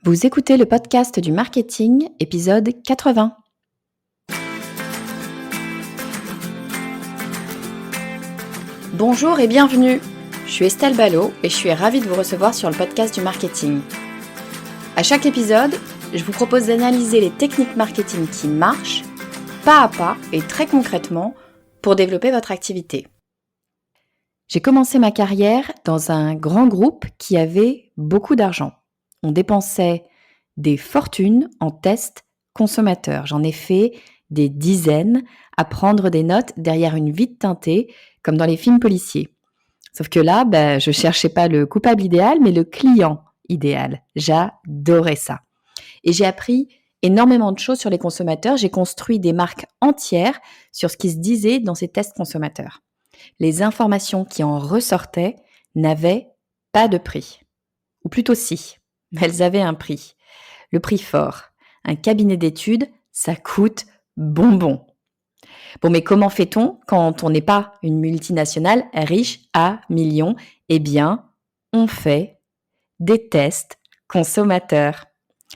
Vous écoutez le podcast du marketing, épisode 80. Bonjour et bienvenue. Je suis Estelle Ballot et je suis ravie de vous recevoir sur le podcast du marketing. À chaque épisode, je vous propose d'analyser les techniques marketing qui marchent, pas à pas et très concrètement, pour développer votre activité. J'ai commencé ma carrière dans un grand groupe qui avait beaucoup d'argent. On dépensait des fortunes en tests consommateurs. J'en ai fait des dizaines à prendre des notes derrière une vitre teintée, comme dans les films policiers. Sauf que là, je cherchais pas le coupable idéal, mais le client idéal. J'adorais ça. Et j'ai appris énormément de choses sur les consommateurs. J'ai construit des marques entières sur ce qui se disait dans ces tests consommateurs. Les informations qui en ressortaient n'avaient pas de prix. Ou plutôt si, elles avaient un prix. Le prix fort. Un cabinet d'études, ça coûte bonbon. Bon, mais comment fait-on quand on n'est pas une multinationale riche à millions ? Eh bien, on fait des tests consommateurs.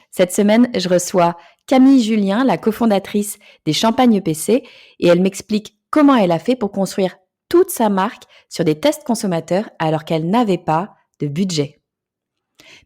Cette semaine, je reçois Camille Julien, la cofondatrice des Champagnes EPC, et elle m'explique comment elle a fait pour construire toute sa marque sur des tests consommateurs alors qu'elle n'avait pas de budget.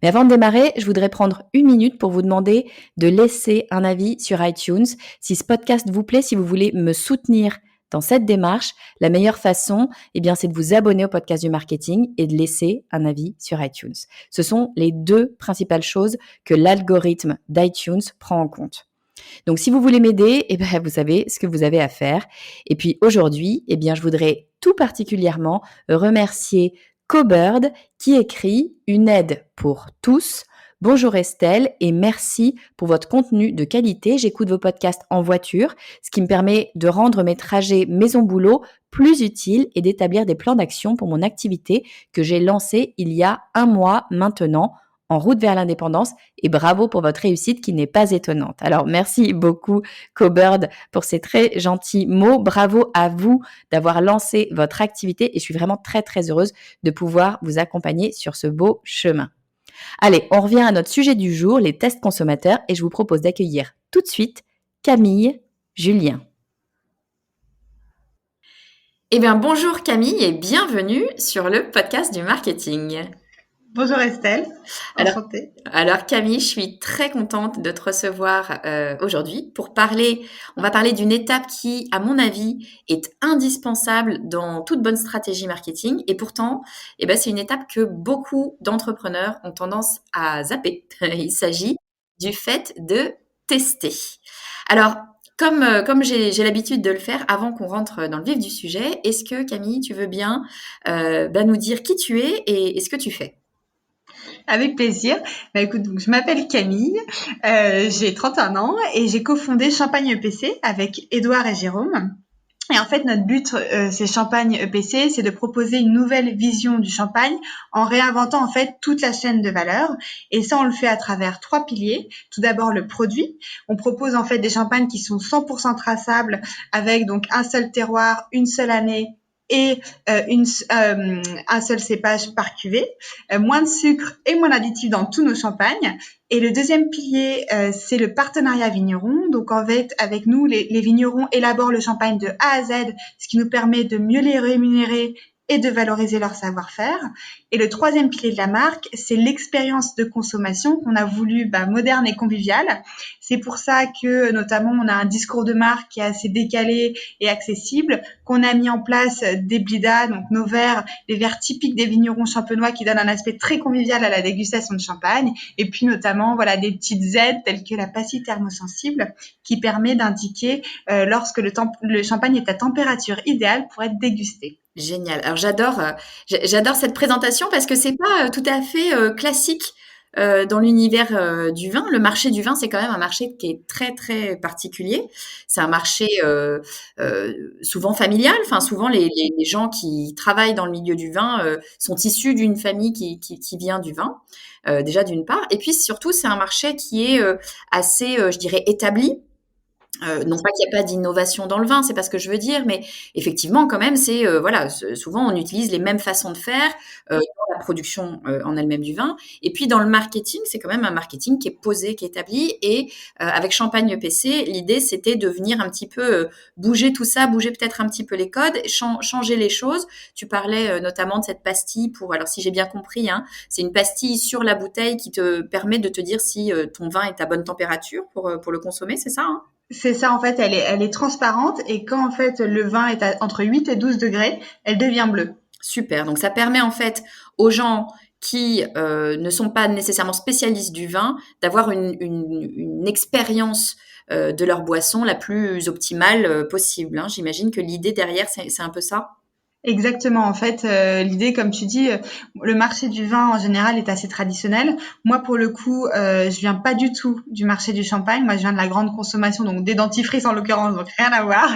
Mais avant de démarrer, je voudrais prendre une minute pour vous demander de laisser un avis sur iTunes. Si ce podcast vous plaît, si vous voulez me soutenir dans cette démarche, la meilleure façon, c'est de vous abonner au podcast du marketing et de laisser un avis sur iTunes. Ce sont les deux principales choses que l'algorithme d'iTunes prend en compte. Donc, si vous voulez m'aider, vous savez ce que vous avez à faire. Et puis aujourd'hui, je voudrais tout particulièrement remercier Cobird qui écrit une aide pour tous. Bonjour Estelle et merci pour votre contenu de qualité. J'écoute vos podcasts en voiture, ce qui me permet de rendre mes trajets maison-boulot plus utiles et d'établir des plans d'action pour mon activité que j'ai lancée il y a 1 mois maintenant, en route vers l'indépendance, et bravo pour votre réussite qui n'est pas étonnante. Alors merci beaucoup Cobird pour ces très gentils mots. Bravo à vous d'avoir lancé votre activité et je suis vraiment très très heureuse de pouvoir vous accompagner sur ce beau chemin. Allez, on revient à notre sujet du jour, les tests consommateurs, et je vous propose d'accueillir tout de suite Camille Julien. Bonjour Camille et bienvenue sur le podcast du marketing. Bonjour Estelle, enchantée. Alors Camille, je suis très contente de te recevoir aujourd'hui pour parler, on va parler d'une étape qui, à mon avis, est indispensable dans toute bonne stratégie marketing et pourtant, c'est une étape que beaucoup d'entrepreneurs ont tendance à zapper. Il s'agit du fait de tester. Alors, comme j'ai l'habitude de le faire avant qu'on rentre dans le vif du sujet, est-ce que Camille, tu veux bien nous dire qui tu es et ce que tu fais ? Avec plaisir. Écoute, donc, je m'appelle Camille, j'ai 31 ans et j'ai cofondé Champagnes EPC avec Édouard et Jérôme. Et en fait, notre but, c'est Champagnes EPC, c'est de proposer une nouvelle vision du champagne en réinventant en fait toute la chaîne de valeur. Et ça, on le fait à travers 3 piliers. Tout d'abord, le produit. On propose en fait des champagnes qui sont 100% traçables avec donc un seul terroir, une seule année et un seul cépage par cuvée, moins de sucre et moins d'additifs dans tous nos champagnes. Et le deuxième pilier, c'est le partenariat vigneron. Donc en fait, avec nous, les vignerons élaborent le champagne de A à Z, ce qui nous permet de mieux les rémunérer et de valoriser leur savoir-faire. Et le troisième pilier de la marque, c'est l'expérience de consommation qu'on a voulu moderne et conviviale. C'est pour ça que notamment on a un discours de marque qui est assez décalé et accessible, qu'on a mis en place des blidas, donc nos verres, les verres typiques des vignerons champenois qui donnent un aspect très convivial à la dégustation de champagne, et puis notamment des petites aides telles que la pastille thermosensible qui permet d'indiquer lorsque le champagne est à température idéale pour être dégusté. Génial. Alors j'adore cette présentation parce que c'est pas tout à fait classique dans l'univers du vin. Le marché du vin, c'est quand même un marché qui est très très particulier. C'est un marché souvent familial. Enfin, souvent les gens qui travaillent dans le milieu du vin sont issus d'une famille qui vient du vin. Déjà d'une part, et puis surtout c'est un marché qui est assez, je dirais, établi. Non pas qu'il n'y a pas d'innovation dans le vin, c'est pas ce que je veux dire, mais effectivement, quand même, voilà, souvent on utilise les mêmes façons de faire dans la production en elle-même du vin. Et puis dans le marketing, c'est quand même un marketing qui est posé, qui est établi. Et avec Champagne EPC, l'idée c'était de venir un petit peu bouger tout ça, bouger peut-être un petit peu les codes, changer les choses. Tu parlais notamment de cette pastille alors si j'ai bien compris, hein, c'est une pastille sur la bouteille qui te permet de te dire si ton vin est à bonne température pour le consommer, c'est ça, hein? C'est ça, en fait, elle est transparente et quand en fait le vin est entre 8 et 12 degrés, elle devient bleue. Super. Donc ça permet en fait aux gens qui ne sont pas nécessairement spécialistes du vin d'avoir une expérience de leur boisson la plus optimale possible, hein. J'imagine que l'idée derrière, c'est un peu ça. Exactement. En fait, l'idée, comme tu dis, le marché du vin en général est assez traditionnel. Moi, pour le coup, je viens pas du tout du marché du champagne. Moi, je viens de la grande consommation, donc des dentifrices en l'occurrence, donc rien à voir.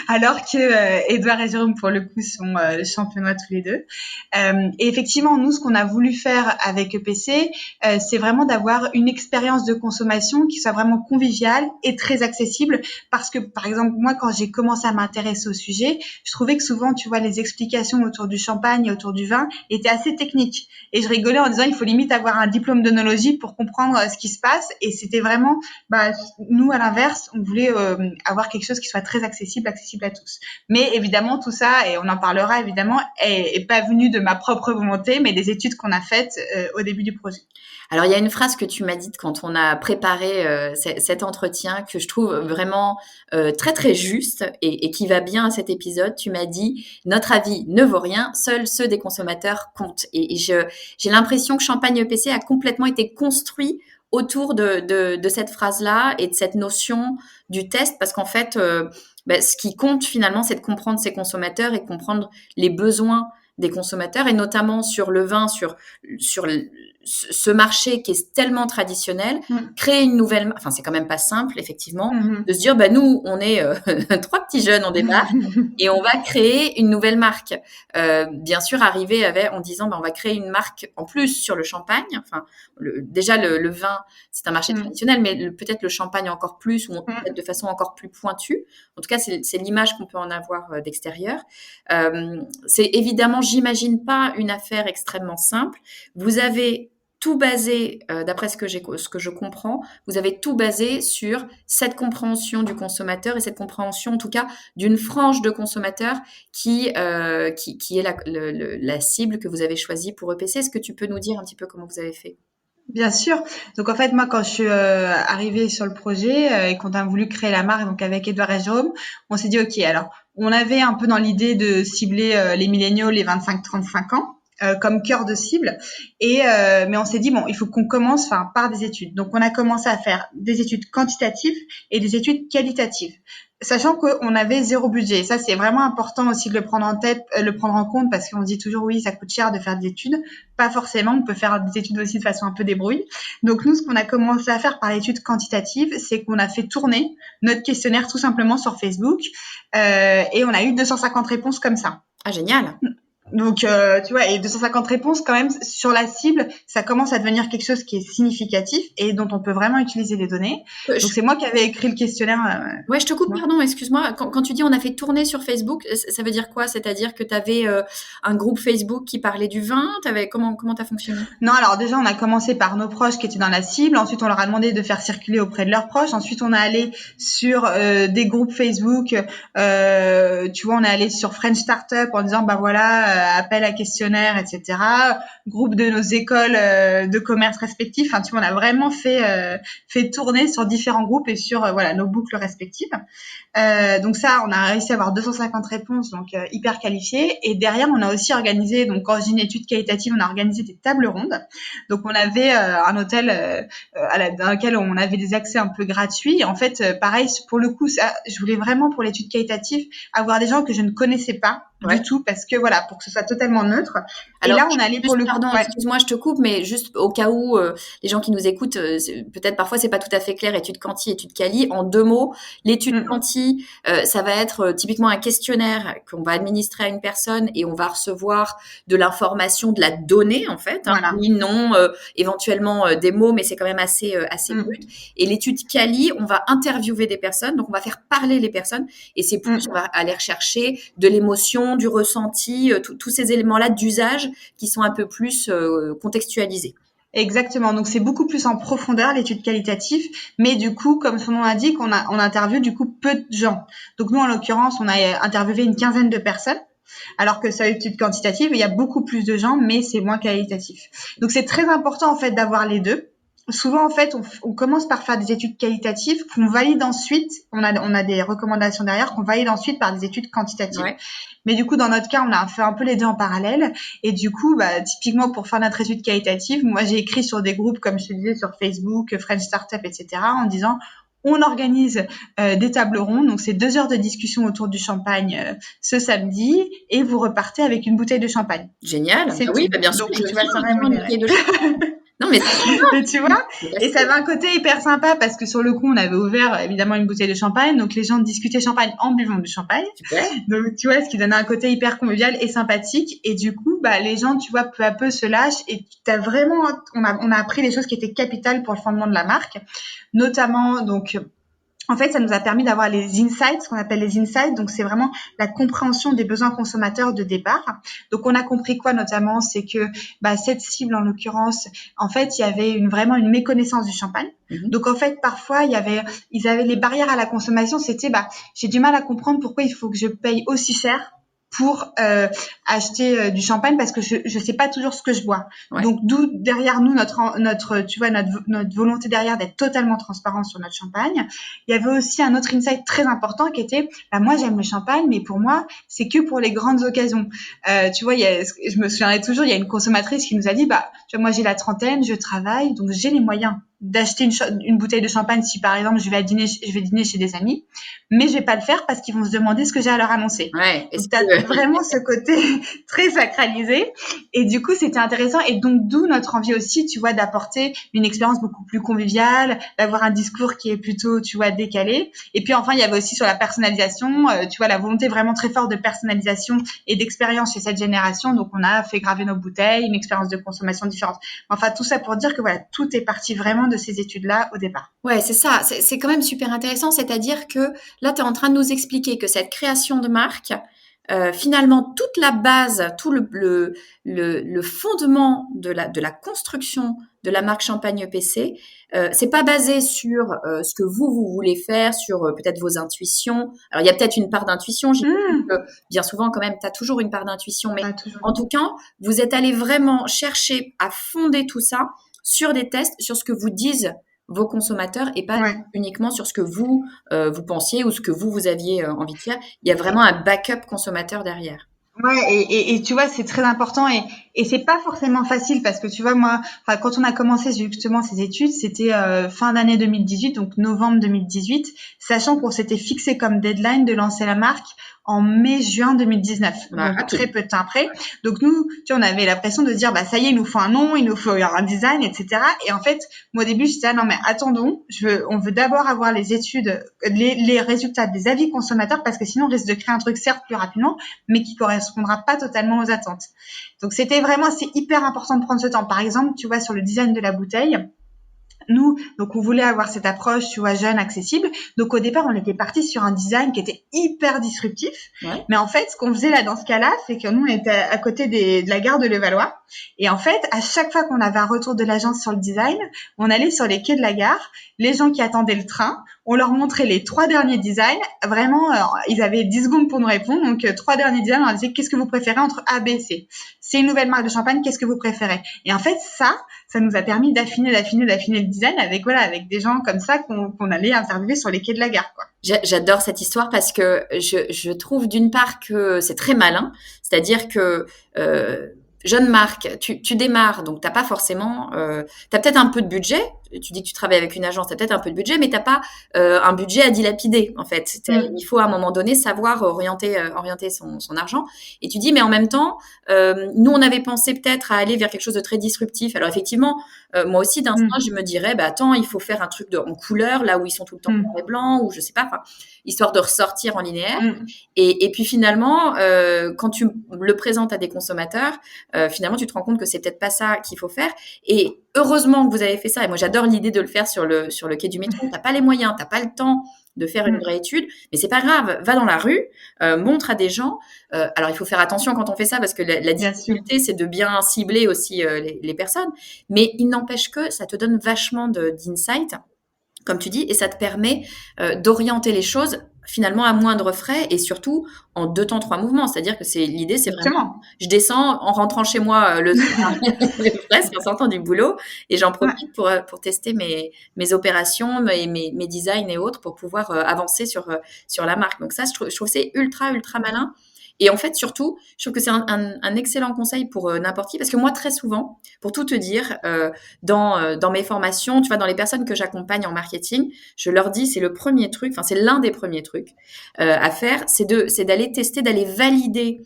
Alors que Édouard et Jérôme, pour le coup, sont champenois tous les deux. Et effectivement, nous, ce qu'on a voulu faire avec EPC, c'est vraiment d'avoir une expérience de consommation qui soit vraiment conviviale et très accessible. Parce que, par exemple, moi, quand j'ai commencé à m'intéresser au sujet, je trouvais que souvent, tu vois, les explications autour du champagne et autour du vin étaient assez techniques. Et je rigolais en disant, il faut limite avoir un diplôme d'œnologie pour comprendre ce qui se passe. Et c'était vraiment, nous, à l'inverse, on voulait avoir quelque chose qui soit très accessible à tous. Mais évidemment, tout ça, et on en parlera évidemment, est pas venu de ma propre volonté, mais des études qu'on a faites au début du projet. Alors, il y a une phrase que tu m'as dite quand on a préparé cet entretien que je trouve vraiment très, très juste et qui va bien à cet épisode. Tu m'as dit, notre avis ne vaut rien, seuls ceux des consommateurs comptent. Et j'ai l'impression que Champagne EPC a complètement été construit autour de cette phrase-là et de cette notion du test, parce qu'en fait, ce qui compte finalement, c'est de comprendre ses consommateurs et comprendre les besoins des consommateurs, et notamment sur le vin, sur ce marché qui est tellement traditionnel, créer une nouvelle, enfin c'est quand même pas simple effectivement, de se dire nous on est trois petits jeunes en débarque et on va créer une nouvelle marque. Bien sûr arriver en disant on va créer une marque en plus sur le champagne. Enfin déjà le vin c'est un marché traditionnel, mais peut-être le champagne encore plus ou peut-être de façon encore plus pointue. En tout cas c'est l'image qu'on peut en avoir d'extérieur. C'est évidemment, j'imagine pas une affaire extrêmement simple. Vous avez tout basé, d'après ce que je comprends, vous avez tout basé sur cette compréhension du consommateur et cette compréhension, en tout cas, d'une frange de consommateurs qui est la cible que vous avez choisie pour EPC. Est-ce que tu peux nous dire un petit peu comment vous avez fait? Bien sûr. Donc en fait, moi, quand je suis arrivée sur le projet et qu'on a voulu créer la marque, donc avec Édouard et Jérôme, on s'est dit ok. Alors, on avait un peu dans l'idée de cibler les milléniaux, les 25-35 ans. Comme cœur de cible, mais on s'est dit il faut qu'on commence par des études. Donc on a commencé à faire des études quantitatives et des études qualitatives, sachant qu'on avait zéro budget. Ça c'est vraiment important aussi de le prendre en tête, le prendre en compte, parce qu'on se dit toujours oui ça coûte cher de faire des études. Pas forcément, on peut faire des études aussi de façon un peu débrouille. Donc nous ce qu'on a commencé à faire par l'étude quantitative, c'est qu'on a fait tourner notre questionnaire tout simplement sur Facebook et on a eu 250 réponses comme ça. Ah génial. Donc, tu vois, et 250 réponses quand même sur la cible, ça commence à devenir quelque chose qui est significatif et dont on peut vraiment utiliser les données. Donc, c'est moi qui avais écrit le questionnaire. Ouais, je te coupe, pardon, excuse-moi. Quand tu dis on a fait tourner sur Facebook, ça veut dire quoi? C'est-à-dire que tu avais un groupe Facebook qui parlait du vin? Comment t'as fonctionné? Non, alors déjà, on a commencé par nos proches qui étaient dans la cible. Ensuite, on leur a demandé de faire circuler auprès de leurs proches. Ensuite, on est allé sur des groupes Facebook. Tu vois, on est allé sur French Startup en disant, voilà, appel à questionnaire, etc. Groupe de nos écoles de commerce respectifs. Enfin, tu vois, on a vraiment fait tourner sur différents groupes et sur voilà nos boucles respectives. Donc ça, on a réussi à avoir 250 réponses, donc hyper qualifiées. Et derrière, on a aussi organisé, donc quand je dis une étude qualitative, on a organisé des tables rondes. Donc on avait un hôtel dans lequel on avait des accès un peu gratuits. Et en fait, pareil, pour le coup, ça, je voulais vraiment pour l'étude qualitative avoir des gens que je ne connaissais pas du tout, parce que voilà, pour que ce soit totalement neutre. Et Alors, là, on allait pour le coup. pardon, Ouais. excuse-moi, je te coupe, mais juste au cas où les gens qui nous écoutent, peut-être parfois c'est pas tout à fait clair, étude quanti, étude quali. En 2 mots, l'étude quanti, ça va être typiquement un questionnaire qu'on va administrer à une personne et on va recevoir de l'information, de la donnée en fait, hein, Voilà. oui, non, éventuellement des mots, mais c'est quand même assez brut. Et l'étude quali, on va interviewer des personnes, donc on va faire parler les personnes et c'est plus, on va aller rechercher de l'émotion, du ressenti, tous ces éléments-là d'usage qui sont un peu plus contextualisés. Exactement. Donc, c'est beaucoup plus en profondeur, l'étude qualitative. Mais du coup, comme son nom l'indique, on interviewe du coup peu de gens. Donc, nous, en l'occurrence, on a interviewé une quinzaine de personnes. Alors que sur l'étude quantitative, il y a beaucoup plus de gens, mais c'est moins qualitatif. Donc, c'est très important, en fait, d'avoir les deux. Souvent, en fait, on commence par faire des études qualitatives qu'on valide ensuite. On a des recommandations derrière qu'on valide ensuite par des études quantitatives. Ouais. Mais du coup, dans notre cas, on a fait un peu les deux en parallèle. Et du coup, typiquement, pour faire notre étude qualitative, moi, j'ai écrit sur des groupes, comme je te disais, sur Facebook, French Startup, etc., en disant, on organise des tables rondes. Donc, c'est 2 heures de discussion autour du champagne ce samedi. Et vous repartez avec une bouteille de champagne. Génial. C'est Oui, tout. bien sûr, Donc, je tu vas viens sans une rémunérer. bouteille de champagne. Non, mais c'est Et tu vois, et ça va. avait un côté hyper sympa parce que sur le coup, on avait ouvert évidemment une bouteille de champagne. Donc, les gens discutaient champagne en buvant du champagne. Super. Donc, tu vois, ce qui donnait un côté hyper convivial et sympathique. Et du coup, les gens, tu vois, peu à peu se lâchent et t'as vraiment, on a appris des choses qui étaient capitales pour le fondement de la marque. Notamment, donc, en fait, ça nous a permis d'avoir les insights, ce qu'on appelle les insights. Donc, c'est vraiment la compréhension des besoins consommateurs de départ. Donc, on a compris quoi, notamment, c'est que cette cible, en l'occurrence, en fait, il y avait vraiment une méconnaissance du champagne. Donc, en fait, parfois, ils avaient les barrières à la consommation. C'était, j'ai du mal à comprendre pourquoi il faut que je paye aussi cher pour acheter du champagne parce que je sais pas toujours ce que je bois. Ouais. Donc d'où derrière nous notre volonté derrière d'être totalement transparent sur notre champagne. Il y avait aussi un autre insight très important qui était moi j'aime le champagne mais pour moi c'est que pour les grandes occasions. Tu vois, je me souviendrai toujours, il y a une consommatrice qui nous a dit tu vois, moi j'ai la trentaine, je travaille donc j'ai les moyens d'acheter une bouteille de champagne si par exemple je vais dîner chez des amis, mais je vais pas le faire parce qu'ils vont se demander ce que j'ai à leur annoncer. Ouais. Donc t'as vraiment ce côté très sacralisé et du coup c'était intéressant et donc d'où notre envie aussi, tu vois, d'apporter une expérience beaucoup plus conviviale, d'avoir un discours qui est plutôt, tu vois, décalé. Et puis enfin il y avait aussi sur la personnalisation, tu vois, la volonté vraiment très forte de personnalisation et d'expérience chez cette génération. Donc on a fait graver nos bouteilles, une expérience de consommation différente. Enfin tout ça pour dire que voilà, tout est parti vraiment de ces études-là au départ. Ouais, c'est ça. C'est quand même super intéressant. C'est-à-dire que là, tu es en train de nous expliquer que cette création de marque, finalement, toute la base, tout le fondement de la construction de la marque Champagne EPC, c'est pas basé sur ce que vous voulez faire, sur peut-être vos intuitions. Alors, il y a peut-être une part d'intuition. J'imagine que bien souvent, quand même, tu as toujours une part d'intuition. Mais en tout cas, vous êtes allé vraiment chercher à fonder tout ça sur des tests, sur ce que vous disent vos consommateurs et pas uniquement sur ce que vous pensiez ou ce que vous aviez envie de faire. Il y a vraiment un backup consommateur derrière. Ouais, et tu vois, c'est très important et c'est pas forcément facile parce que tu vois, moi, quand on a commencé justement ces études, c'était fin d'année 2018, donc novembre 2018, sachant qu'on s'était fixé comme deadline de lancer la marque en mai-juin 2019, donc très peu de temps après. Donc nous, tu vois, on avait l'impression de dire, ça y est, il nous faut un nom, il nous faut un design, etc. Et en fait, moi au début, je disais, non mais attendons, on veut d'abord avoir les études, les résultats des avis consommateurs parce que sinon on risque de créer un truc certes plus rapidement, mais qui correspondra pas totalement aux attentes. Donc c'est hyper important de prendre ce temps. Par exemple, tu vois, sur le design de la bouteille, nous, donc on voulait avoir cette approche, tu vois, jeune, accessible. Donc au départ, on était parti sur un design qui était hyper disruptif. Ouais. Mais en fait, ce qu'on faisait là dans ce cas-là, c'est que nous, on était à côté de la gare de Levallois. Et en fait, à chaque fois qu'on avait un retour de l'agence sur le design, on allait sur les quais de la gare, les gens qui attendaient le train, on leur montrait les 3 derniers designs. Vraiment, ils avaient 10 secondes pour nous répondre. Donc 3 derniers designs, on leur disait, qu'est-ce que vous préférez entre A, B, C? C'est une nouvelle marque de champagne, qu'est-ce que vous préférez? Et en fait, ça nous a permis d'affiner le design avec des gens comme ça qu'on allait interviewer sur les quais de la gare, quoi. J'adore cette histoire parce que je trouve d'une part que c'est très malin, c'est-à-dire que jeune marque, tu démarres, donc t'as pas forcément, t'as peut-être un peu de budget, tu dis que tu travailles avec une agence, tu as peut-être un peu de budget, mais tu n'as pas un budget à dilapider, en fait. Il faut à un moment donné savoir orienter son argent. Et tu dis, mais en même temps, nous, on avait pensé peut-être à aller vers quelque chose de très disruptif. Alors effectivement, moi aussi, d'instinct, je me dirais, bah attends, il faut faire un truc en couleur, là où ils sont tout le temps noir et blanc, ou je sais pas, histoire de ressortir en linéaire. Et puis finalement, quand tu le présentes à des consommateurs, finalement, tu te rends compte que c'est peut-être pas ça qu'il faut faire. Et heureusement que vous avez fait ça. Et moi, j'adore l'idée de le faire sur le quai du métro. T'as pas les moyens, t'as pas le temps de faire une vraie étude, mais c'est pas grave. Va dans la rue, montre à des gens. Alors, il faut faire attention quand on fait ça parce que la difficulté, c'est de bien cibler aussi les personnes. Mais il n'empêche que ça te donne vachement d'insight, comme tu dis, et ça te permet d'orienter les choses finalement à moindre frais et surtout en 2 temps 3 mouvements. C'est-à-dire que l'idée, c'est vraiment, je descends en rentrant chez moi le soir, presque en sortant du boulot, et j'en profite pour tester mes opérations, mes designs et autres pour pouvoir avancer sur la marque. Donc ça, je trouve que c'est ultra, ultra malin. Et en fait, surtout, je trouve que c'est un excellent conseil pour n'importe qui, parce que moi, très souvent, pour tout te dire, dans mes formations, tu vois, dans les personnes que j'accompagne en marketing, je leur dis, c'est le premier truc, enfin, c'est l'un des premiers trucs à faire, c'est d'aller tester, d'aller valider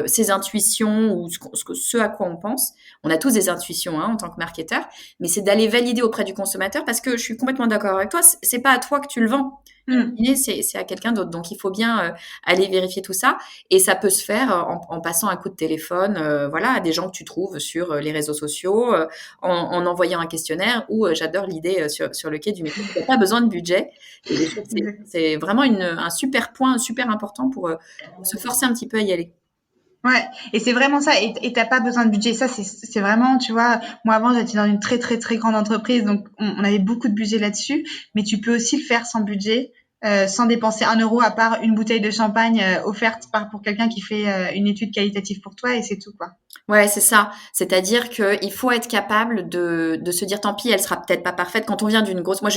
ses intuitions ou ce à quoi on pense. On a tous des intuitions en tant que marketeur, mais c'est d'aller valider auprès du consommateur, parce que je suis complètement d'accord avec toi, c'est pas à toi que tu le vends. C'est à quelqu'un d'autre. Donc, il faut bien aller vérifier tout ça. Et ça peut se faire en passant un coup de téléphone à des gens que tu trouves sur les réseaux sociaux, en envoyant un questionnaire, ou j'adore l'idée sur le quai du métro. Il n'y a pas besoin de budget. Et je trouve que c'est vraiment un super point, super important pour se forcer un petit peu à y aller. Ouais, et c'est vraiment ça. Et t'as pas besoin de budget. Ça, c'est vraiment, tu vois, moi avant j'étais dans une très très très grande entreprise, donc on avait beaucoup de budget là-dessus. Mais tu peux aussi le faire sans budget, sans dépenser 1 euro à part une bouteille de champagne offerte pour quelqu'un qui fait une étude qualitative pour toi, et c'est tout, quoi. Ouais, c'est ça. C'est-à-dire qu'il faut être capable de se dire, tant pis, elle sera peut-être pas parfaite. Quand on vient d'une grosse, moi,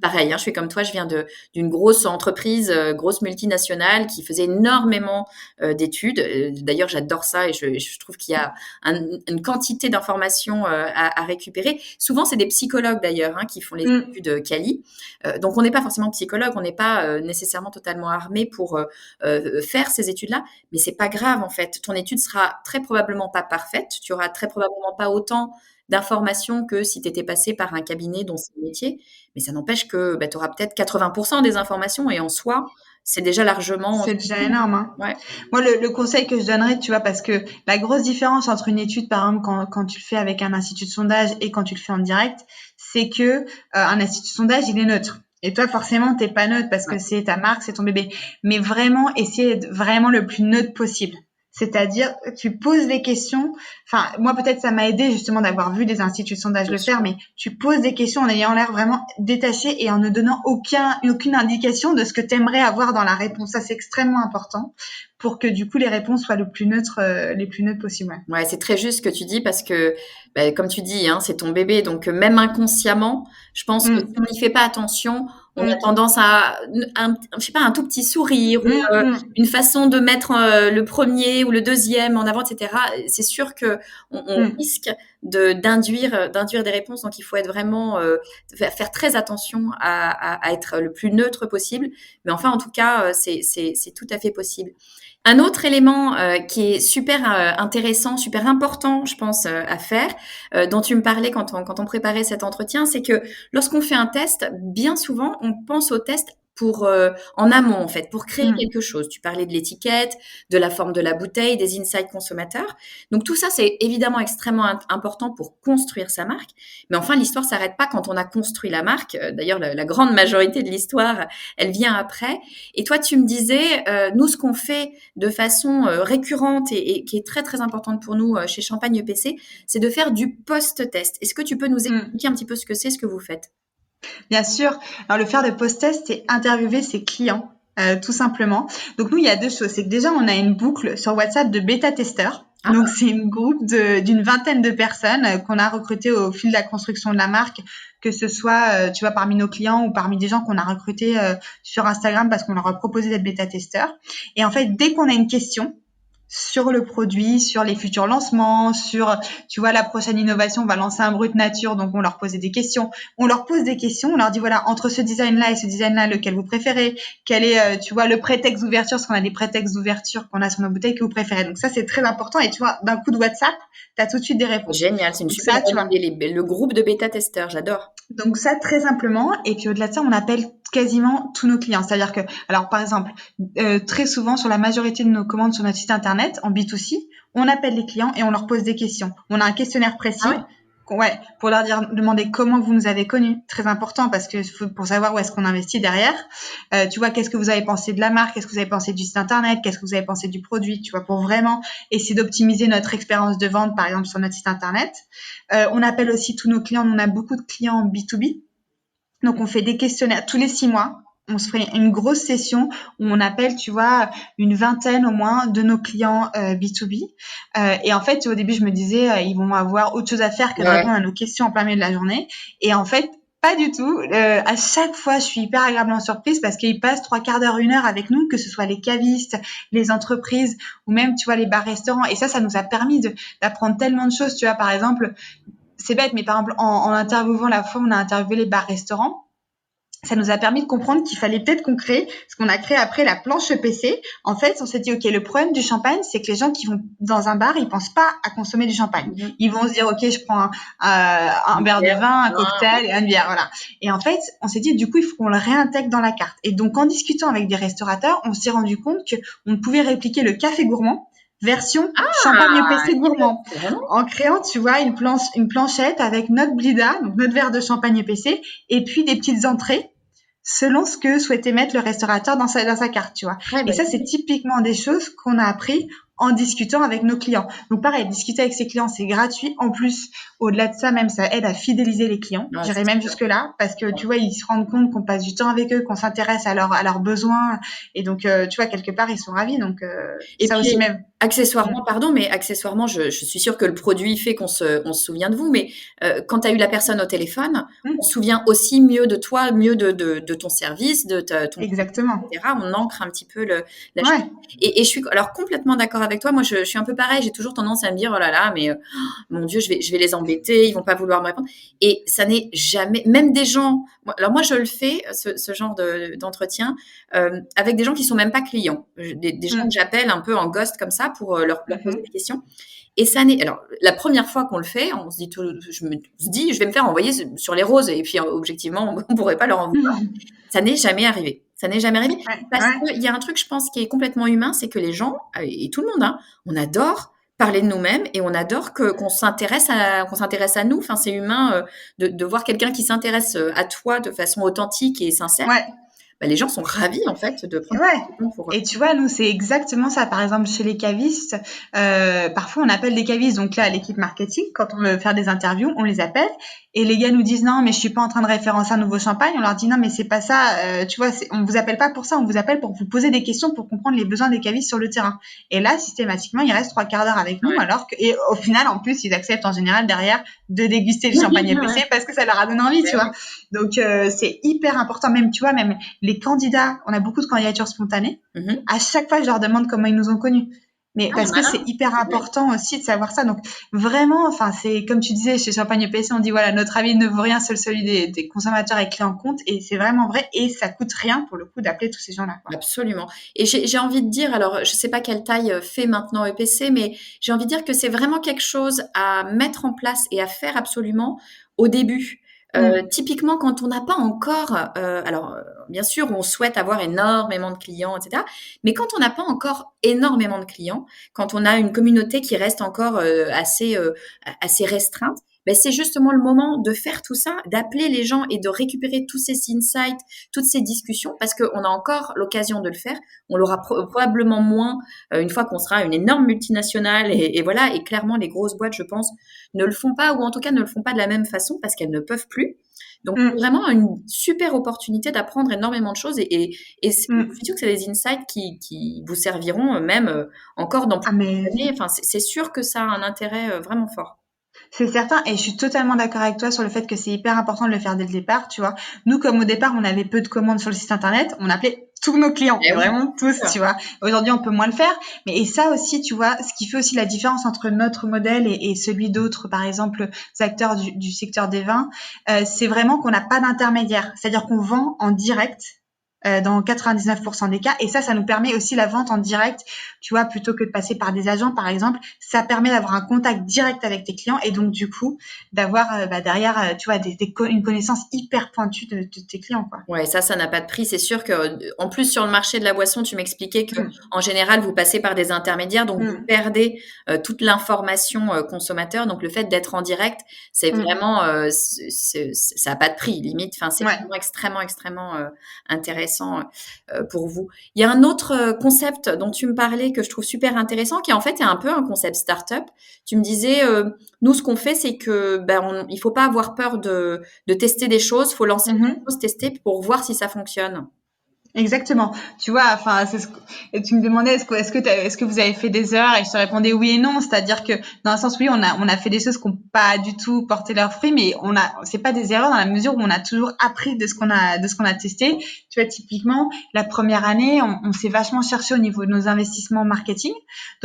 pareil, je suis comme toi, je viens d'une grosse entreprise, grosse multinationale qui faisait énormément d'études. D'ailleurs, j'adore ça et je trouve qu'il y a une quantité d'informations à récupérer. Souvent, c'est des psychologues d'ailleurs qui font les études quali. Donc, on n'est pas forcément psychologue, on n'est pas nécessairement totalement armé pour faire ces études-là, mais c'est pas grave en fait. Ton étude sera très probablement pas parfaite, tu auras très probablement pas autant d'informations que si tu étais passé par un cabinet dont c'est le métier, mais ça n'empêche que tu auras peut-être 80% des informations, et en soi, c'est déjà largement... C'est déjà énorme. Ouais. Moi, le conseil que je donnerais, tu vois, parce que la grosse différence entre une étude, par exemple, quand tu le fais avec un institut de sondage et quand tu le fais en direct, c'est que un institut de sondage, il est neutre. Et toi, forcément, t'es pas neutre parce que c'est ta marque, c'est ton bébé. Mais vraiment, essayer d'être vraiment le plus neutre possible. C'est-à-dire, tu poses des questions. Enfin, moi, peut-être, ça m'a aidé justement d'avoir vu des instituts de sondage le faire, mais tu poses des questions en ayant l'air vraiment détaché et en ne donnant aucune indication de ce que tu aimerais avoir dans la réponse. Ça, c'est extrêmement important pour que du coup les réponses soient les plus neutres possibles. Ouais, c'est très juste ce que tu dis, parce que, comme tu dis, c'est ton bébé, donc même inconsciemment, je pense que si on n'y fait pas attention, on a tendance à je sais pas, un tout petit sourire, ou une façon de mettre le premier ou le deuxième en avant, etc. C'est sûr que on risque d'induire des réponses, donc il faut être vraiment faire très attention à être le plus neutre possible. Mais enfin, en tout cas, c'est tout à fait possible. Un autre élément qui est super intéressant, super important, je pense, à faire, dont tu me parlais quand on préparait cet entretien, c'est que lorsqu'on fait un test, bien souvent, on pense au test en amont, en fait, pour créer quelque chose. Tu parlais de l'étiquette, de la forme de la bouteille, des insights consommateurs. Donc tout ça, c'est évidemment extrêmement important pour construire sa marque. Mais enfin, l'histoire s'arrête pas quand on a construit la marque. D'ailleurs, la grande majorité de l'histoire, elle vient après. Et toi, tu me disais, nous, ce qu'on fait de façon récurrente et qui est très, très importante pour nous chez Champagne EPC, c'est de faire du post-test. Est-ce que tu peux nous expliquer un petit peu ce que c'est, ce que vous faites ? Bien sûr. Alors, le faire de post-test, c'est interviewer ses clients, tout simplement. Donc, nous, il y a 2 choses. C'est que déjà, on a une boucle sur WhatsApp de bêta-testeurs. Donc, c'est une groupe d'une vingtaine de personnes qu'on a recrutées au fil de la construction de la marque, que ce soit, tu vois, parmi nos clients ou parmi des gens qu'on a recrutés sur Instagram parce qu'on leur a proposé d'être bêta-testeurs. Et en fait, dès qu'on a une question sur le produit, sur les futurs lancements, sur, tu vois, la prochaine innovation, on va lancer un brut nature, donc on leur posait des questions. On leur pose des questions, on leur dit, voilà, entre ce design-là et ce design-là, lequel vous préférez? Quel est, tu vois, le prétexte d'ouverture, parce qu'on a des prétextes d'ouverture qu'on a sur nos bouteilles que vous préférez. Donc ça, c'est très important. Et tu vois, d'un coup de WhatsApp, tu as tout de suite des réponses. Génial, c'est une Donc super ça, tu bonne vois. idée. Le groupe de bêta-testeurs, j'adore. Donc ça, très simplement. Et puis au-delà de ça, on appelle quasiment tous nos clients. C'est-à-dire que, alors par exemple, très souvent sur la majorité de nos commandes sur notre site internet, en B2C, on appelle les clients et on leur pose des questions. On a un questionnaire précis. Ah ouais? Ouais, pour leur demander comment vous nous avez connus. Très important parce que pour savoir où est-ce qu'on investit derrière. Tu vois, qu'est-ce que vous avez pensé de la marque? Qu'est-ce que vous avez pensé du site internet? Qu'est-ce que vous avez pensé du produit? Tu vois, pour vraiment essayer d'optimiser notre expérience de vente, par exemple, sur notre site internet. On appelle aussi tous nos clients. On a beaucoup de clients en B2B. Donc, on fait des questionnaires tous les 6 mois. On se fait une grosse session où on appelle, tu vois, une vingtaine au moins de nos clients B2B. Et en fait, au début, je me disais, ils vont avoir autre chose à faire que de répondre à nos questions en plein milieu de la journée. Et en fait, pas du tout. À chaque fois, je suis hyper agréablement surprise parce qu'ils passent 3/4 d'heure, 1 heure avec nous, que ce soit les cavistes, les entreprises ou même, tu vois, les bars-restaurants. Et ça nous a permis d'apprendre tellement de choses. Tu vois, par exemple, c'est bête, mais par exemple, en interviewant la fois, on a interviewé les bars-restaurants. Ça nous a permis de comprendre qu'il fallait peut-être qu'on crée, ce qu'on a créé après la planche EPC. En fait, on s'est dit, OK, le problème du champagne, c'est que les gens qui vont dans un bar, ils pensent pas à consommer du champagne. Ils vont se dire, OK, je prends un verre de vin, un cocktail et une bière, voilà. Et en fait, on s'est dit, du coup, il faut qu'on le réintègre dans la carte. Et donc, en discutant avec des restaurateurs, on s'est rendu compte qu'on pouvait répliquer le café gourmand version champagne EPC gourmand, en créant, tu vois, une planchette avec notre blida, donc notre verre de champagne EPC, et puis des petites entrées selon ce que souhaitait mettre le restaurateur dans sa carte, tu vois. Ouais, et ça, c'est typiquement des choses qu'on a appris en discutant avec nos clients. Donc pareil, discuter avec ses clients, c'est gratuit. En plus, au-delà de ça, même, ça aide à fidéliser les clients. Ouais, J'irais même jusque-là, parce que tu vois, ils se rendent compte qu'on passe du temps avec eux, qu'on s'intéresse à leurs besoins. Et donc, tu vois, quelque part, ils sont ravis. Donc, Et ça puis, aussi même. accessoirement, pardon, mais accessoirement, je suis sûre que le produit fait qu'on se souvient de vous, mais quand tu as eu la personne au téléphone, on se souvient aussi mieux de toi, mieux de ton service, de ton Exactement. etc. On ancre un petit peu la chose. Ouais. Et je suis alors complètement d'accord avec toi. Moi, je suis un peu pareil. J'ai toujours tendance à me dire, oh là là, mais mon Dieu, je vais les embêter. Ils vont pas vouloir me répondre. Et ça n'est jamais, même des gens. Alors moi, je le fais, ce genre d'entretien, avec des gens qui sont même pas clients, des gens que j'appelle un peu en ghost comme ça pour leur poser des questions. Et ça n'est. Alors, la première fois qu'on le fait, on se dit, je vais me faire envoyer sur les roses. Et puis, objectivement, on pourrait pas leur envoyer. Ça n'est jamais arrivé. Ça n'est jamais arrivé. Parce qu'il y a un truc, je pense, qui est complètement humain, c'est que les gens, et tout le monde, hein, on adore parler de nous-mêmes et on adore qu'on s'intéresse à nous. Enfin, c'est humain de voir quelqu'un qui s'intéresse à toi de façon authentique et sincère. Ouais. Bah, les gens sont ravis, en fait, de prendre Ouais. le temps pour eux. Et tu vois, nous, c'est exactement ça. Par exemple, chez les cavistes, parfois on appelle des cavistes. Donc là, l'équipe marketing, quand on veut faire des interviews, on les appelle. Et les gars nous disent non, mais je suis pas en train de référencer un nouveau champagne. On leur dit non, mais c'est pas ça. Tu vois, on vous appelle pas pour ça. On vous appelle pour vous poser des questions pour comprendre les besoins des cavistes sur le terrain. Et là, systématiquement, ils restent 3/4 d'heure avec nous. Alors que, et au final, en plus, ils acceptent en général derrière de déguster le champagne EPC parce que ça leur a donné envie, tu vois. Donc, c'est hyper important. Même, tu vois, même les candidats, on a beaucoup de candidatures spontanées. À chaque fois, je leur demande comment ils nous ont connus. Mais parce que c'est hyper important aussi de savoir ça. Donc vraiment, enfin c'est comme tu disais chez Champagne EPC, on dit voilà, notre avis ne vaut rien, seul celui des consommateurs et clients compte. Et c'est vraiment vrai. Et ça coûte rien pour le coup d'appeler tous ces gens-là, quoi. Absolument. Et j'ai envie de dire, alors je sais pas quelle taille fait maintenant EPC, mais j'ai envie de dire que c'est vraiment quelque chose à mettre en place et à faire absolument au début. Typiquement, quand on n'a pas encore, alors bien sûr, on souhaite avoir énormément de clients, etc. Mais quand on n'a pas encore énormément de clients, quand on a une communauté qui reste encore assez restreinte, ben c'est justement le moment de faire tout ça, d'appeler les gens et de récupérer tous ces insights, toutes ces discussions, parce qu'on a encore l'occasion de le faire. On l'aura probablement moins une fois qu'on sera une énorme multinationale et voilà. Et clairement, les grosses boîtes, je pense, ne le font pas, ou en tout cas ne le font pas de la même façon parce qu'elles ne peuvent plus. Donc, c'est vraiment une super opportunité d'apprendre énormément de choses et je suis sûre que c'est des insights qui vous serviront même encore dans plusieurs années. Enfin, c'est sûr que ça a un intérêt vraiment fort. C'est certain, et je suis totalement d'accord avec toi sur le fait que c'est hyper important de le faire dès le départ, tu vois. Nous, comme au départ, on avait peu de commandes sur le site internet, on appelait tous nos clients, Eh oui. vraiment tous, tu vois. Aujourd'hui, on peut moins le faire, mais et ça aussi, tu vois, ce qui fait aussi la différence entre notre modèle et celui d'autres, par exemple, acteurs du secteur des vins, c'est vraiment qu'on n'a pas d'intermédiaire. C'est-à-dire qu'on vend en direct dans 99% des cas. Et ça nous permet aussi la vente en direct, tu vois, plutôt que de passer par des agents, par exemple. Ça permet d'avoir un contact direct avec tes clients et donc, du coup, d'avoir derrière, tu vois, une connaissance hyper pointue de tes clients, quoi. Ouais, ça n'a pas de prix. C'est sûr que, en plus, sur le marché de la boisson, tu m'expliquais que, en général, vous passez par des intermédiaires, donc vous perdez toute l'information consommateur. Donc, le fait d'être en direct, c'est vraiment, ça n'a pas de prix, limite. Enfin, c'est vraiment extrêmement, extrêmement intéressant pour vous. Il y a un autre concept dont tu me parlais que je trouve super intéressant, qui en fait est un peu un concept startup. Tu me disais, nous, ce qu'on fait, c'est que il faut pas avoir peur de tester des choses, faut lancer des choses, tester pour voir si ça fonctionne. Exactement. Tu vois, enfin, et tu me demandais est-ce que vous avez fait des erreurs et je te répondais oui et non. C'est-à-dire que dans un sens oui, on a fait des choses qui n'ont pas du tout porté leurs fruits, mais c'est pas des erreurs dans la mesure où on a toujours appris de ce qu'on a testé. Tu vois, typiquement, la première année, on s'est vachement cherché au niveau de nos investissements marketing.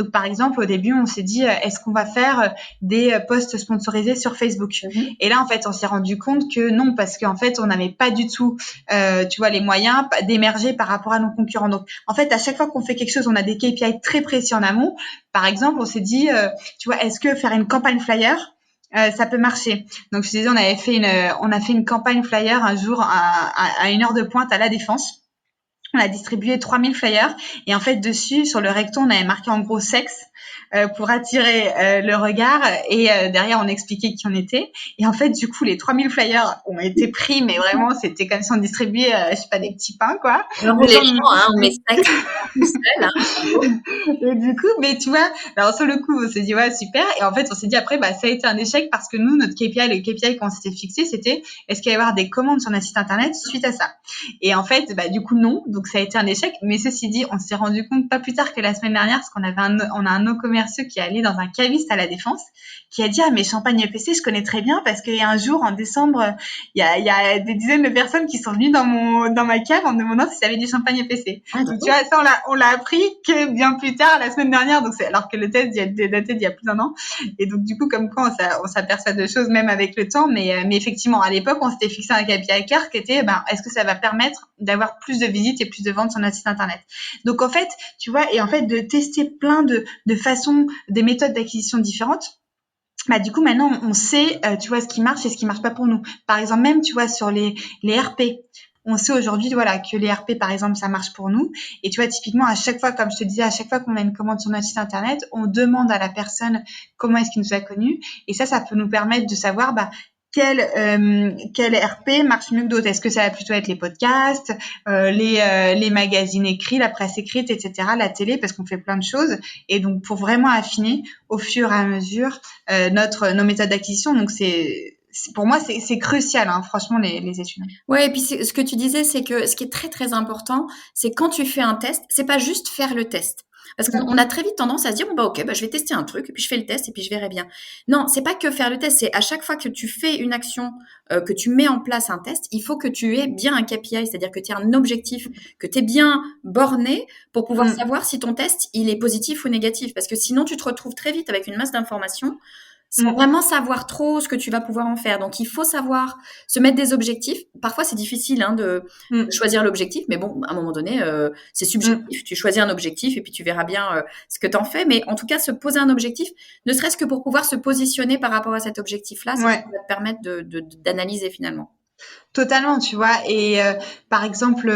Donc, par exemple, au début, on s'est dit, est-ce qu'on va faire des posts sponsorisés sur Facebook? Et là, en fait, on s'est rendu compte que non, parce qu'en fait, on n'avait pas du tout, tu vois, les moyens d'émerger par rapport à nos concurrents. Donc, en fait, à chaque fois qu'on fait quelque chose, on a des KPI très précis en amont. Par exemple, on s'est dit, tu vois, est-ce que faire une campagne flyer, ça peut marcher? Donc, je te disais, on a fait une campagne flyer un jour à une heure de pointe à La Défense. On a distribué 3000 flyers et en fait dessus sur le recto on avait marqué en gros sexe pour attirer le regard et derrière on expliquait qui on était et en fait du coup les 3000 flyers ont été pris mais vraiment c'était comme si on distribuait je sais pas des petits pains quoi. Bravo les gens, hein, on met sexe tout seul, hein. Et du coup mais tu vois alors sur le coup on s'est dit ouais super et en fait on s'est dit après ça a été un échec parce que nous notre KPI le KPI qu'on s'était fixé c'était est-ce qu'il va y avoir des commandes sur notre site internet suite à ça et en fait du coup non donc ça a été un échec mais ceci dit on s'est rendu compte pas plus tard que la semaine dernière parce qu'on avait on a un de nos commerciaux qui est allé dans un caviste à La Défense qui a dit mais Champagne EPC je connais très bien parce qu'il y a un jour en décembre il y a des dizaines de personnes qui sont venues dans ma cave en me demandant si ça avait du champagne EPC. Donc tu vois ça on l'a appris que bien plus tard la semaine dernière donc alors que le test est daté d'il y a plus d'1 an et donc du coup comme quoi on s'aperçoit de choses même avec le temps mais effectivement à l'époque on s'était fixé un KPI cœur qui était est-ce que ça va permettre d'avoir plus de visites et plus de ventes sur notre site internet. Donc en fait tu vois et en fait de tester plein de façons des méthodes d'acquisition différentes du coup maintenant on sait tu vois ce qui marche et ce qui marche pas pour nous. Par exemple même tu vois sur les RP on sait aujourd'hui voilà que les RP par exemple ça marche pour nous et tu vois typiquement à chaque fois comme je te disais à chaque fois qu'on a une commande sur notre site internet on demande à la personne comment est-ce qu'il nous a connus et ça peut nous permettre de savoir quel RP marche mieux que d'autres. Est-ce que ça va plutôt être les podcasts, les magazines écrits, la presse écrite, etc., la télé, parce qu'on fait plein de choses. Et donc, pour vraiment affiner au fur et à mesure nos méthodes d'acquisition. Donc, pour moi, c'est crucial, hein, franchement, les études. Ouais, et puis ce que tu disais, c'est que ce qui est très très important, c'est quand tu fais un test, c'est pas juste faire le test. Parce qu'on a très vite tendance à se dire, ok, je vais tester un truc, et puis je fais le test, et puis je verrai bien. Non, c'est pas que faire le test, c'est à chaque fois que tu fais une action, que tu mets en place un test, il faut que tu aies bien un KPI, c'est-à-dire que tu aies un objectif, que tu aies bien borné pour pouvoir savoir si ton test, il est positif ou négatif. Parce que sinon, tu te retrouves très vite avec une masse d'informations sans vraiment savoir trop ce que tu vas pouvoir en faire. Donc, il faut savoir se mettre des objectifs. Parfois, c'est difficile de choisir l'objectif, mais bon, à un moment donné, c'est subjectif. Tu choisis un objectif et puis tu verras bien ce que tu en fais. Mais en tout cas, se poser un objectif, ne serait-ce que pour pouvoir se positionner par rapport à cet objectif-là, ça va te permettre d'analyser finalement. Totalement, tu vois. Et par exemple,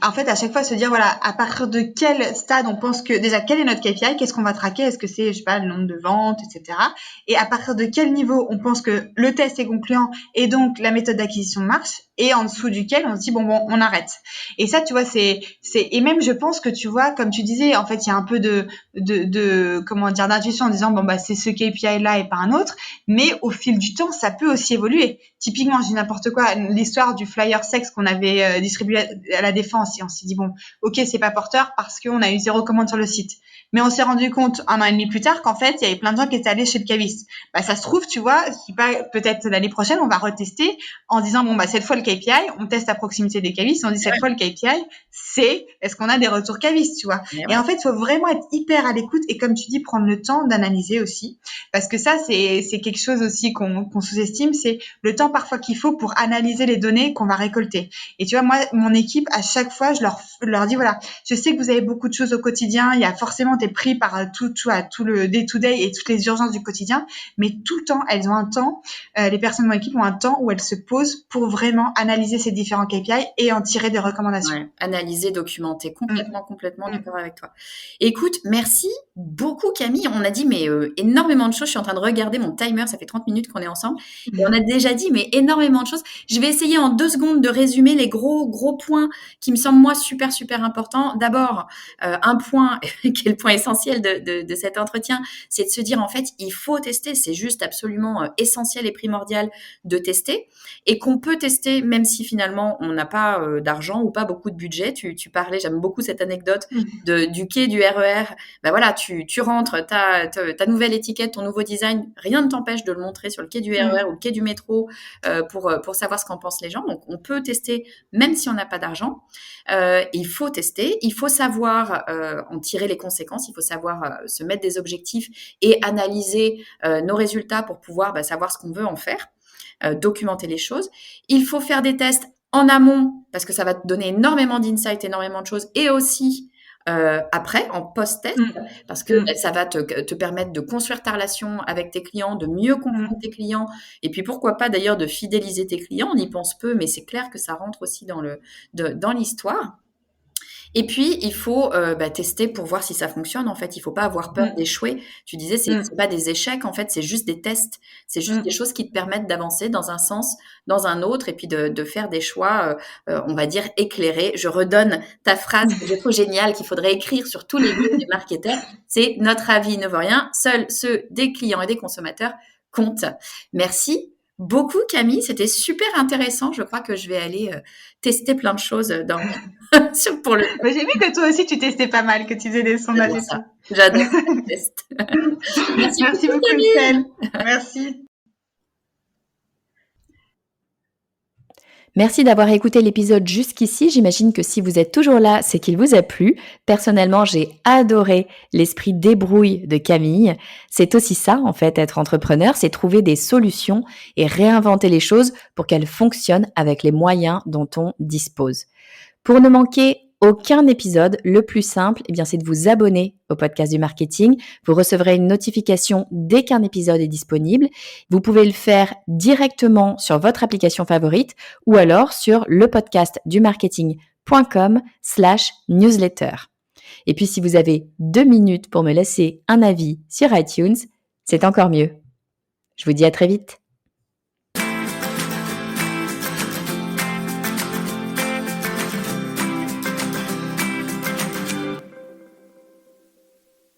en fait, à chaque fois se dire, voilà, à partir de quel stade on pense que déjà quel est notre KPI, qu'est-ce qu'on va traquer, est-ce que c'est, je sais pas, le nombre de ventes, etc. Et à partir de quel niveau on pense que le test est concluant et donc la méthode d'acquisition marche, et en dessous duquel on se dit bon, on arrête. Et ça, tu vois, et même je pense que tu vois, comme tu disais, en fait, il y a un peu de comment dire, d'intuition en disant c'est ce KPI là et pas un autre, mais au fil du temps, ça peut aussi évoluer. Typiquement, je dis n'importe quoi, l'histoire du flyer sexe qu'on avait distribué à La Défense et on s'est dit bon, ok, c'est pas porteur parce qu'on a eu 0 commande sur le site. Mais on s'est rendu compte 1 an et demi plus tard qu'en fait, il y avait plein de gens qui étaient allés chez le caviste. Bah, ça se trouve, tu vois, peut-être l'année prochaine, on va retester en disant, bon, bah, cette fois, le KPI, on teste à proximité des cavistes. On dit, cette fois, le KPI, c'est, est-ce qu'on a des retours cavistes, tu vois? Et en fait, il faut vraiment être hyper à l'écoute et comme tu dis, prendre le temps d'analyser aussi. Parce que ça, c'est quelque chose aussi qu'on sous-estime, c'est le temps parfois qu'il faut pour analyser les données qu'on va récolter. Et tu vois, moi, mon équipe, à chaque fois, je leur dis, voilà, je sais que vous avez beaucoup de choses au quotidien, il y a forcément t'es pris par tout le day-to-day et toutes les urgences du quotidien, mais tout le temps, elles ont un temps, les personnes de mon équipe ont un temps où elles se posent pour vraiment analyser ces différents KPI et en tirer des recommandations. Ouais, analyser, documenter, complètement d'accord avec toi. Écoute, merci beaucoup Camille. On a dit mais énormément de choses. Je suis en train de regarder mon timer, ça fait 30 minutes qu'on est ensemble. Et on a déjà dit mais énormément de choses. Je vais essayer en 2 secondes de résumer les gros points qui me semblent moi super importants. D'abord, un point qui est le point essentiel de cet entretien, c'est de se dire en fait il faut tester. C'est juste absolument essentiel et primordial de tester et qu'on peut tester même si finalement on n'a pas d'argent ou pas beaucoup de budget. Tu parlais, j'aime beaucoup cette anecdote du quai du RER. Ben voilà, tu rentres, ta nouvelle étiquette, ton nouveau design, rien ne t'empêche de le montrer sur le quai du RER ou le quai du métro pour savoir ce qu'en pensent les gens. Donc on peut tester même si on n'a pas d'argent. Il faut tester, il faut savoir en tirer les conséquences, il faut savoir se mettre des objectifs et analyser nos résultats pour pouvoir savoir ce qu'on veut en faire. Documenter les choses. Il faut faire des tests en amont parce que ça va te donner énormément d'insights, énormément de choses et aussi après, en post-test, parce que ça va te permettre de construire ta relation avec tes clients, de mieux comprendre tes clients et puis pourquoi pas d'ailleurs de fidéliser tes clients. On y pense peu, mais c'est clair que ça rentre aussi dans l'histoire. Et puis, il faut tester pour voir si ça fonctionne. En fait, il faut pas avoir peur d'échouer. Tu disais, c'est pas des échecs. En fait, c'est juste des tests. C'est juste des choses qui te permettent d'avancer dans un sens, dans un autre, et puis de faire des choix, on va dire éclairés. Je redonne ta phrase que je trouve géniale, qu'il faudrait écrire sur tous les livres des marketeurs. C'est notre avis ne vaut rien. Seuls ceux des clients et des consommateurs comptent. Merci beaucoup, Camille. C'était super intéressant. Je crois que je vais aller tester plein de choses pour le. J'ai vu que toi aussi tu testais pas mal, que tu faisais des sondages et tout. J'adore le test. Merci beaucoup, Estelle. Merci. Merci d'avoir écouté l'épisode jusqu'ici. J'imagine que si vous êtes toujours là, c'est qu'il vous a plu. Personnellement, j'ai adoré l'esprit débrouille de Camille. C'est aussi ça, en fait, être entrepreneur, c'est trouver des solutions et réinventer les choses pour qu'elles fonctionnent avec les moyens dont on dispose. Pour ne manquer aucun épisode, le plus simple, c'est de vous abonner au podcast du marketing. Vous recevrez une notification dès qu'un épisode est disponible. Vous pouvez le faire directement sur votre application favorite ou alors sur lepodcastdumarketing.com/newsletter. Et puis, si vous avez 2 minutes pour me laisser un avis sur iTunes, c'est encore mieux. Je vous dis à très vite.